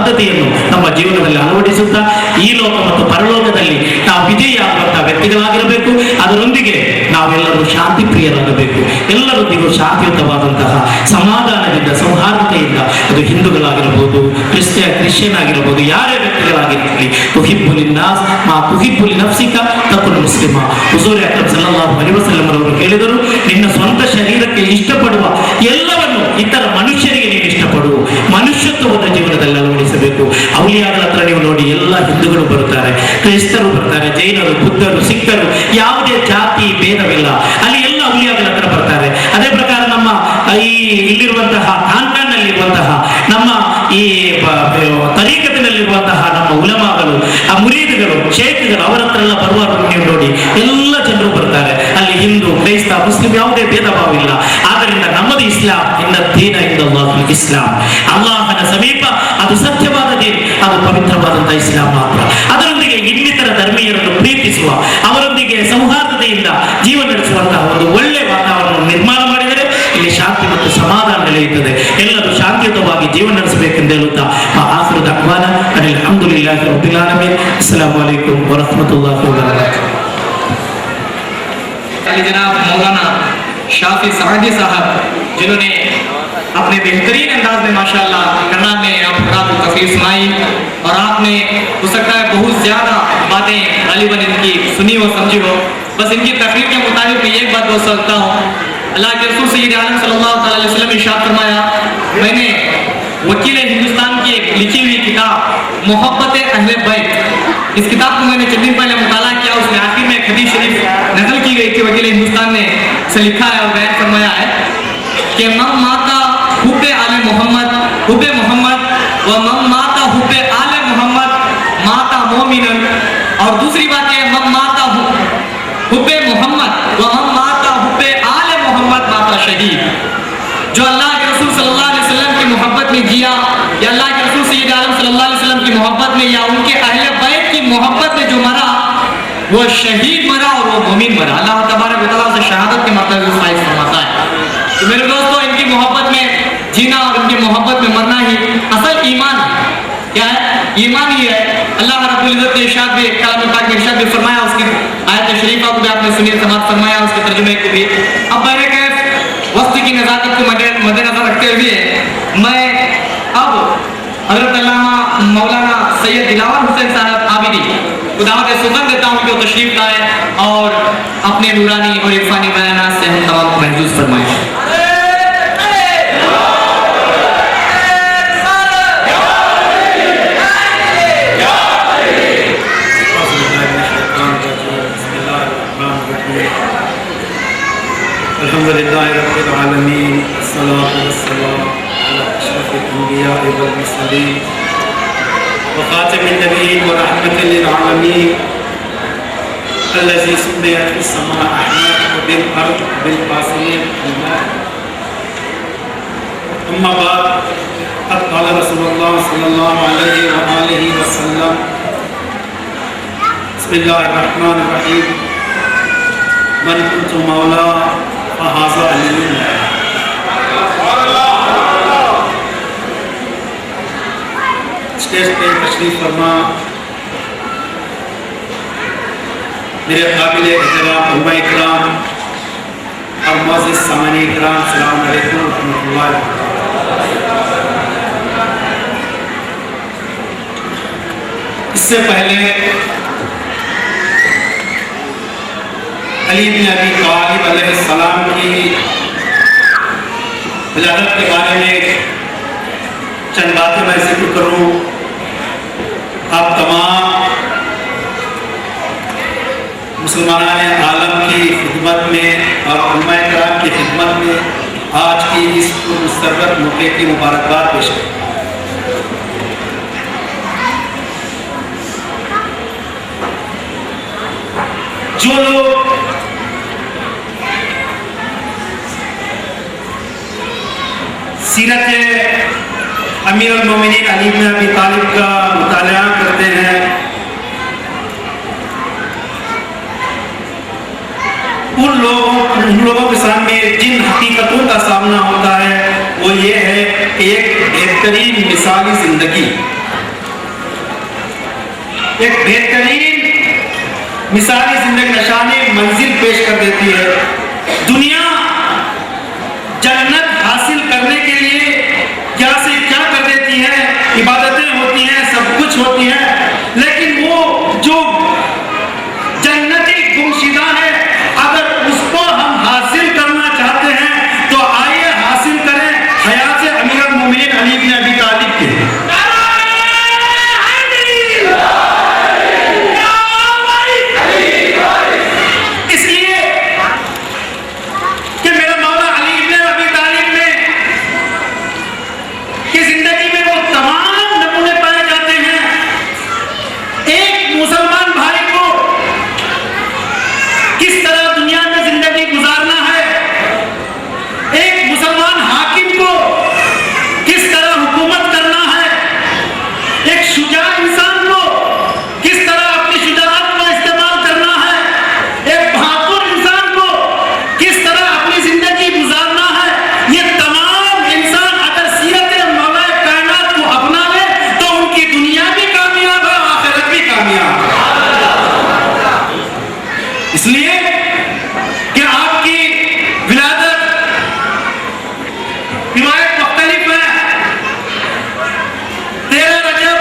ಪದ್ಧತಿಯನ್ನು ನಮ್ಮ ಜೀವನದಲ್ಲಿ ಅಳವಡಿಸುತ್ತಾ ಈ ಲೋಕ ಮತ್ತು ಪರಲೋಕದಲ್ಲಿ ನಾವು ವಿಜಯಿಯಾಗುವಂತಹ ವ್ಯಕ್ತಿಗಳಾಗಿರಬೇಕು. ಅದರೊಂದಿಗೆ ನಾವೆಲ್ಲರೂ ಶಾಂತಿ ಪ್ರಿಯರಾಗಬೇಕು. ಎಲ್ಲರೊಂದಿಗೂ ಶಾಂತಿಯುತವಾದಂತಹ ಸಮಾಧಾನದಿಂದ ಸೌಹಾರ್ದತೆಯಿಂದ, ಅದು ಹಿಂದೂಗಳಾಗಿರಬಹುದು, ಕ್ರಿಶ್ಚಿಯನ್ ಆಗಿರಬಹುದು, ಯಾರೇ ವ್ಯಕ್ತಿಗಳಾಗಿರಲಿ, ತುಹಿಬ್ಬುಲ್ ನಾಸ್ ಮಾ ತುಹಿಬ್ಬುಲ್ ನಫ್ಸಿಕ ತಕುನ್ ಮುಸ್ಲಿಮ. ಹುಜೂರ್ ಅಕ್ರಮ್ ಸಲ್ಲಲ್ಲಾಹು ಅಲೈಹಿ ವಸಲ್ಲಂ ಅವರು ಹೇಳಿದರು, ನಿನ್ನ ಸ್ವಂತ ಶರೀರಕ್ಕೆ ಇಷ್ಟಪಡುವ ಎಲ್ಲವನ್ನು ಇತರ ಮನುಷ್ಯರಿಗೆ ನೀನು ಇಷ್ಟಪಡು. ಮನುಷ್ಯತ್ವದ ಜೀವನದಲ್ಲಿ ಅಳವಡಿಸಬೇಕು. ಔಲಿಯಾಗಳ ಹತ್ರ ನೀವು ನೋಡಿ, ಎಲ್ಲ ಹಿಂದೂಗಳು ಬರುತ್ತಾರೆ, ಕ್ರೈಸ್ತರು ಬರ್ತಾರೆ, ಜೈನರು, ಬುದ್ಧರು, ಸಿಖ್ಖರು, ಯಾವುದೇ ಜಾತಿ ಭೇದವಿಲ್ಲ, ಅಲ್ಲಿ ಎಲ್ಲ ಔಲಿಯಾಗಳ ಹತ್ರ ಬರ್ತಾರೆ. ಅದೇ ಪ್ರಕಾರ ನಮ್ಮ ಇಲ್ಲಿರುವಂತಹ ಕಾನ್ಕಾನ್ನಲ್ಲಿರುವಂತಹ ನಮ್ಮ ಈ ತರೀಕತಿನಲ್ಲಿರುವಂತಹ ನಮ್ಮ ಉಲಮಾಗಳು, ಆ ಮುರೀದ್ಗಳು, ಶೇಖ್ಗಳು, ಅವರ ಹತ್ರ ಎಲ್ಲ ಬರುವಾಗ ನೀವು ನೋಡಿ ಎಲ್ಲ ಜನರು ಬರ್ತಾರೆ. ಅಲ್ಲಿ ಹಿಂದೂ, ಕ್ರೈಸ್ತ, ಮುಸ್ಲಿಂ ಯಾವುದೇ ಭೇದ ಭಾವ ಇಲ್ಲ. ಆದ್ದರಿಂದ ನಮ್ಮದು ಇಸ್ಲಾಂ, ಇನ್ನ ದೀನ ಇಂದಲ್ಲಾಹ್ ಇಸ್ಲಾಂ. ಅಲ್ಲಾಹನ ಸಮೀಪ ಅದು ಸತ್ಯವಾದ ದೀನ್, ಅದು ಪವಿತ್ರವಾದಂತಹ ಇಸ್ಲಾಂ ಮಾತ್ರ. ಅದರೊಂದಿಗೆ ಇನ್ನಿತರ ಧರ್ಮೀಯರನ್ನು ಪ್ರೀತಿಸುವ, ಅವರೊಂದಿಗೆ ಸೌಹಾರ್ದತೆಯಿಂದ ಜೀವನ ನಡೆಸುವಂತಹ ಒಂದು ಒಳ್ಳೆಯ ವಾತಾವರಣ ನಿರ್ಮಾಣ ಮಾಡಿದರೆ ಇಲ್ಲಿ ಶಾಂತಿ ಮತ್ತು ಸಮಾಧಾನ ನೆಲೆಯುತ್ತದೆ. ಎಲ್ಲರೂ ಶಾಂತಿಯುತವಾಗಿ ಜೀವನ ನಡೆಸಬೇಕೆಂದು ಹೇಳುತ್ತಾ ಆಖಿರು ದಅವಾನಾ ಅನಿಲ್ ಹಮ್ದುಲಿಲ್ಲಾಹಿ ರಬ್ಬಿಲ್ ಆಲಮೀನ್. ಅಸ್ಸಲಾಮು ಅಲೈಕುಂ ವ ರಹ್ಮತುಲ್ಲಾಹಿ ವ ಬರಕಾತುಹು. जनाब मौलाना शाफी सादी साहब, जिन्होंने अपने बेहतरीन अंदाज में माशाअल्लाह करनाल में आपको तकरीर सुनाई, और आपने हो सकता है बहुत ज़्यादा बातें गालिबन इनकी सुनी हो, समझी हो. बस इनकी तकरीर के मुताबिक मैं एक बात बोल सकता हूँ, अल्लाह के रसूल सय्यद आलम सल्लल्लाहु अलैहि वसल्लम ने इरशाद फरमाया, मैंने वकील हिंदुस्तान की एक लिखी हुई किताब मोहब्बत अहले बैत, इस किताब को मैंने चंद दिन पहले मुताला किया. उसमें आखिर में एक हदीस शरीफ नकल की गई थी, वकील हिंदुस्तान ने से लिखा है और बयान फरमाया है कि मम माता हुब्बे आले मोहम्मद हुब्बे मोहम्मद व मम माता हुब्बे आले मोहम्मद माता मोमिनन. और दूसरी बात है मम माता हुब्बे मोहम्मद व मम माता हुब्बे आले मोहम्मद माता शहीद. जो अल्लाह के रसूल सल्लल्लाहु अलैहि वसल्लम की मोहब्बत में जिया, या अल्लाह के रसूल सय्यद आलम सल्लल्लाहु अलैहि वसल्लम की मोहब्बत में, या उनके अहले बैत की मोहब्बत में जो मरा वो शहीद मरा और वो मोमिन मरा. अल्लाह तबारक व तआला से शहादत के मतलब फाइज फरमाता है. तो मेरे दोस्तों, इनकी मोहब्बत में जीना और इनकी मोहब्बत में मरना ही असल ईमान क्या है. ईमान ही है. अल्लाह रब्बुल इज्जत ने इरशाद भी कलाम पाक में इरशाद भी फरमाया, उसकी आयत शरीफा को भी आपने सुनी, समाप्त फरमाया, उसके तर्जुमे को भी. अब बहरकैफ वक्त की नज़ाकत को मद्देनजर रखते हुए मैं अब हज़रत अल्लामा मौलाना सैयद दिलावर हुसैन साहब आबिदी को दावत सुल्तान देता हूँ कि वो तशरीफ लाए और अपने नूरानी और इरफानी बयानात से हम तमाम को महसूस फरमाएं. अल्हम्दुलिल्लाहि रब्बिल आलमीन, अस्सलातु वस्सलामु अला अशरफिल अंबिया वल मुरसलीन व खातिमिन नबिय्यीन व रहमतिल लिल आलमीन अल्लज़ी सुम्मियत फिस समा अहमद व बिल अर्द बिल कासिमीन अम्मा बाद क़द क़ाल रसूलुल्लाह सल्लल्लाहु अलैहि व आलिहि वसल्लम बिस्मिल्लाहिर रहमानिर रहीम मन कुन्तु मौला फ़हाज़ा अलीयुन. स्टेज पे तशरीफ़ फरमा मेरे काबिल एहतराम उलमा इकराम और मुअज़्ज़िज़ सामईन इकराम, अस्सलामु अलैकुम व रहमतुल्लाहि व बरकातुहू. इससे पहले अली इब्न अबी तालिब अलैहिस्सलाम की विलादत के बारे में चंद बातें मैं जिक्र करूँ. आप तमाम मुसलमान आलम की खिदमत में और उलमा किराम की खिदमत में आज की इस मुस्तरबत मौके की मुबारकबाद पेश है. जो लोग सीरत अमीर अल मोमिनीन अली इब्न अबी तालिब का मुताला करते हैं, उन लोगों के सामने जिन हकीकतों का सामना होता है वो ये है कि एक बेहतरीन मिसाली ज़िंदगी एक बेहतरीन मिसाली जिंदगी नशानी मंजिल पेश कर देती है। दुनिया जन्नत हासिल करने के लिए क्या से क्या कर देती है, इबादतें होती हैं, सब कुछ होती है, लेकिन वो जो जन्नती गुमशुदा है, अगर उसको हम हासिल करना चाहते हैं तो आइए हासिल करें हयात अमीर अल-मोमिनीन अली इब्न अबी तालिब के। इसलिए कि मेरा मौला अली इब्न अबी तालिब में की जिंदगी में वो तमाम नमूने पाए जाते हैं। एक मुसलमान भाई को किस तरह दुनिया में जिंदगी गुजारना है, एक मुसलमान हाकिम को किस तरह हुकूमत करना है, एक शुजा इंसान को किस तरह अपनी शुजाअत का इस्तेमाल करना है, एक बहादुर इंसान को किस तरह अपनी जिंदगी गुजारना है, ये तमाम इंसान अगर सीरत मौला कायनात को अपना ले तो उनकी दुनिया भी कामयाब है, आखिरत भी कामयाब है। इसलिए कि आपकी विलादत रिवायत मुख्तलिफ है। 13 रजब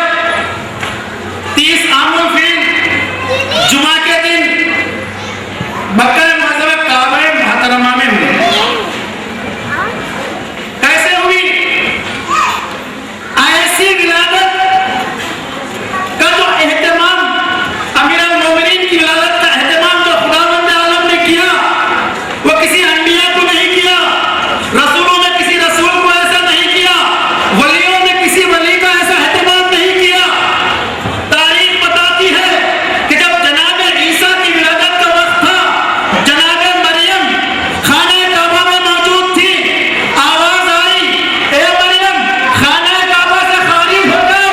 30 आमुल फिल जुमा के दिन मक्का मुअज़्ज़मा काबा मुहतरमा में हुई। कैसे हुई? ऐसी विलादत का जो एहतमाम अमीर अल-मोमिनीन की विलादत का एहतमाम जो खुदावंद आलम ने किया, वो किसी अंबिया को नहीं किया, रसूलों ने किसी रसूल को ऐसा नहीं किया, वलियों ने किसी वली का ऐसा एहतमाम नहीं किया। तारीख बताती है कि जब जनाब ईसा की विलादत का वक्त था, जनाब मरियम खाने काबा में मौजूद थी, आवाज आई, ए मरियम खाने काबा से खारिज हो जाओ,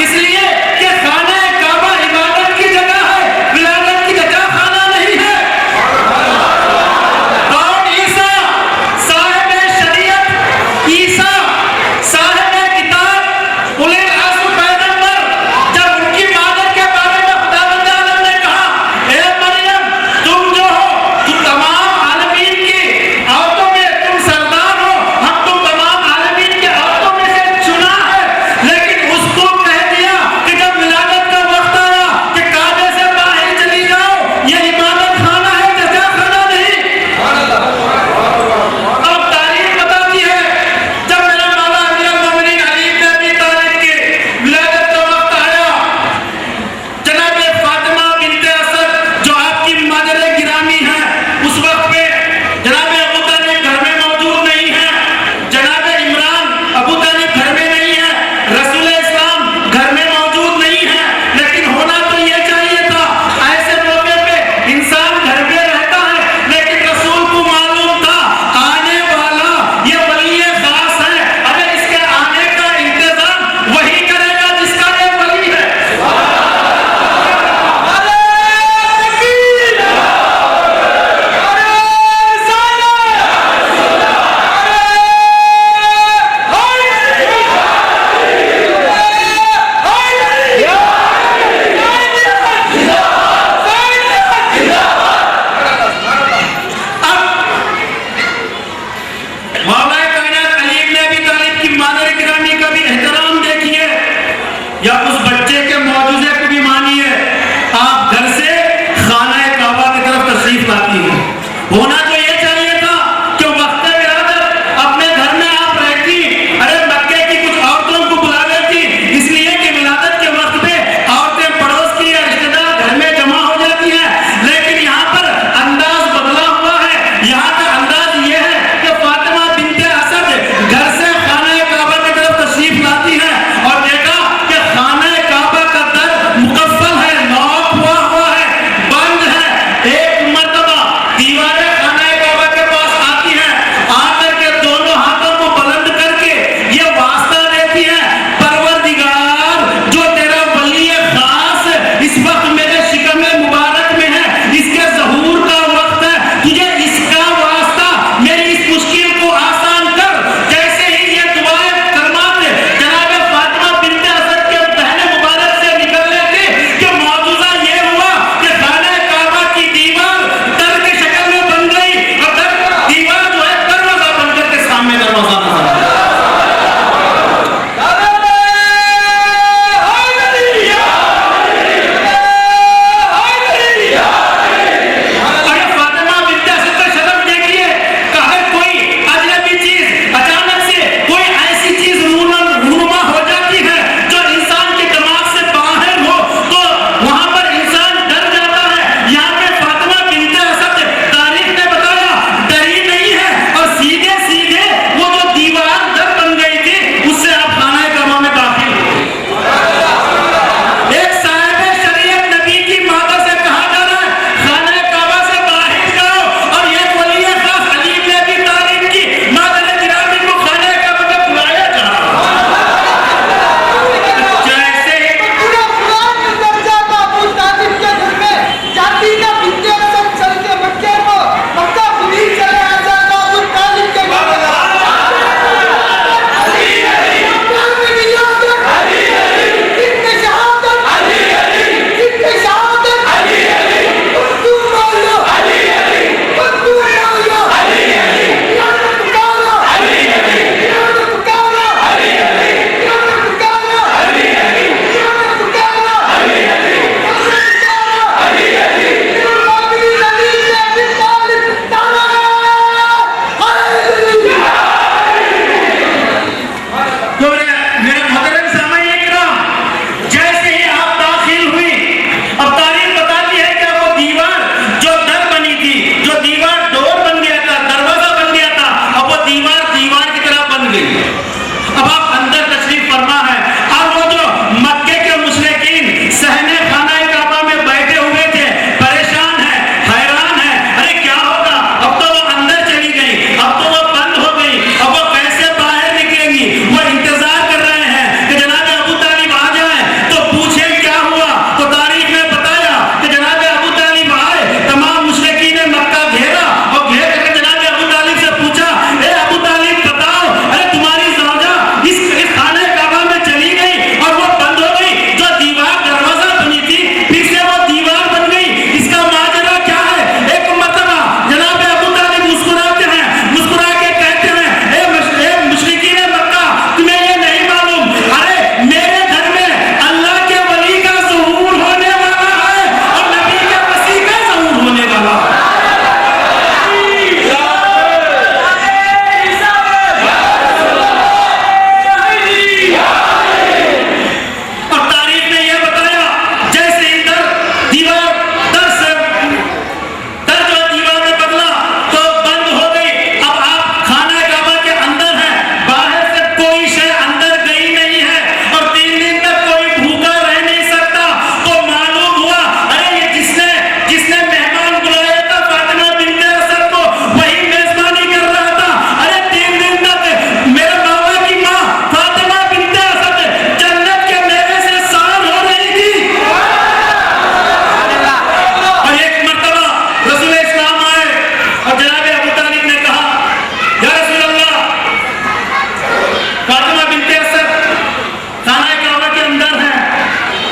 इसलिए कि खाने काबा इबादत की जगह है, विलादत की जगह खाना नहीं है। कौन? ईसा साहिब शरीयत, ईसा साहिब किताब, उलिल अज़्म पैगंबर। जब उनकी इबादत के बारे में खुदावंद आलम ने कहा, ए मरियम तुम जो हो, तुम तमाम आलमीन की औरतों में तुम सरदार हो, हम तुम तमाम आलमीन के औरतों में से चुना है, लेकिन उसको कह दिया कि जब विलादत का वक्त आया कि काबे से बाहर चली जाओ, ये इबादत खाना है, जगह खाना नहीं। अब तारीख बताती है जब मेरा मौला अमीर अल-मोमिनीन अली इब्न अबी तालिब के विलादत का वक्त आया, जनाब फातिमा बिन्ते असद जो आपकी मादर गिरामी है, उस वक्त पे जनाब अबू तालिब घर में मौजूद नहीं है, जनाब इमरान अबू तालिब घर में नहीं है, रसूल इस्लाम घर में मौजूद नहीं है, लेकिन होना तो ये चाहिए था। ऐसे मौके पे इंसान घर में रहता है, लेकिन रसूल को मालूम था आने वाला ये वली खास है, अगर इसके आने का इंतजाम वही करेगा जिसका ये वली है। मौला कायनात अली इब्न अबी तालिब की मादर गिरामी का भी एहतराम देखिए, या उस बच्चे के मौजूजे को भी मानिए। आप घर से खाना काबा की तरफ तशरीफ लाती हैं, होना तो ये चाहिए था कि वक्त विलादत अपने घर में आप रहती, अरे मक्के की कुछ औरतों को बुला लेती, इसलिए कि विलादत के वक्त पे औरतें पड़ोस की या रिश्तेदार घर में जमा हो जाती हैं। लेकिन यहाँ पर अंदाज बदला हुआ है, यहाँ का अंदाज ये है कि फातिमा बिन्ते असद घर से खाना काबा की तरफ तशरीफ लाती हैं और देखा कि खाना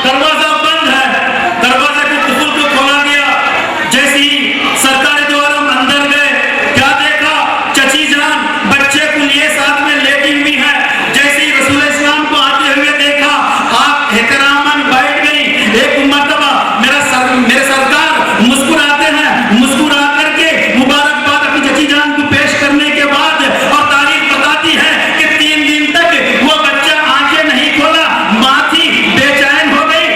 दरवाजा बंद है, दरवाजे को कुफुल को खोला गया। जैसे ही सरकार द्वारा हम अंदर गए, क्या देखा, चची जान बच्चे को लिए साथ में लेटी हुई है। जैसे ही रसूल इस्लाम को आते हुए देखा, आप एहतरामन बैठ गई। एक मर्तबा मेरे सरकार मुस्कुराते हैं, मुस्कुरा करके मुबारकबाद अपनी चची जान को पेश करने के बाद और तारीफ बताती है कि 3 दिन तक वो बच्चा आंखें नहीं खोला, माँ थी बेचैन हो गई।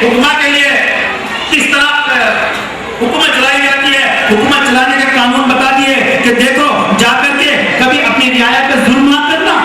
हुक्मा के लिए किस तरह हुकूमत चलाई जाती है, हुकूमत चलाने के कानून बता दिए कि देखो जाकर के कभी अपनी रियाया पे जुल्म ना करना,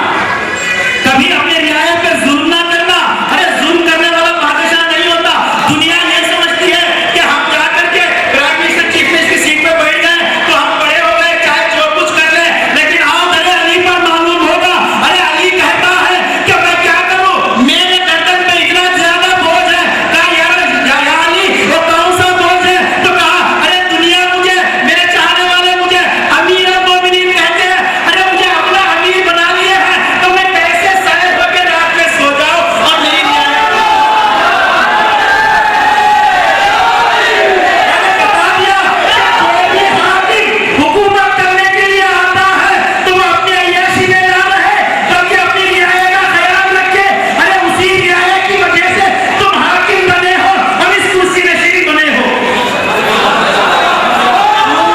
कभी अपने रियाया पे जुल्म ना करना। अरे जुल्म करने वाला बादशाह नहीं होता। दुनिया ये समझती है कि हम जाकर के प्राइम मिनिस्टर चीफ मिनिस्टर की सीट पे बैठ गए तो हम बड़े हो गए, चाहे जो कुछ कर ले। लेकिन आओ अरे अली पर मालूम होगा, अरे अली कहता है कि मैं क्या करूं, मेरे गर्दन पे इतना ज्यादा बोझ है। कहा या अली वो कौन सा बोझ है? तो कहा अरे दुनिया मुझे, मेरे चाहने वाले मुझे अमीर मोमिनीन कहते हैं। अरे मुझे अपना अमीर बना लिया है तो मैं कैसे सैर होकर रात में सो जाऊं और मेरी बता दिया कोई भी हाकिम हुकूमत करने के लिए आता है तो वो अपनी अय्याशी में ना रहे, बल्कि अपनी रियाया का ख्याल रखे। अरे उसी रियाया की वजह से तुम हाकिम बने हो और इस कुर्सी नशीन बने हो।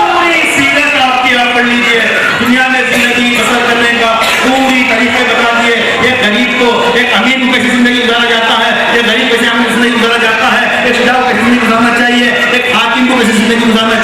पूरी सीरत आपकी आप पढ़ लीजिए, दुनिया में जिंदगी बसर करने का पूरी तरीके बता दिए। एक गरीब को, एक अमीर को कैसे जिंदगी गुजारा जाता है, एक गरीब कैसे जिंदगी गुजारा जाता है, एक शुजा को कैसे जिंदगी गुजारना चाहिए, एक हाकिम को कैसे जिंदगी गुजारना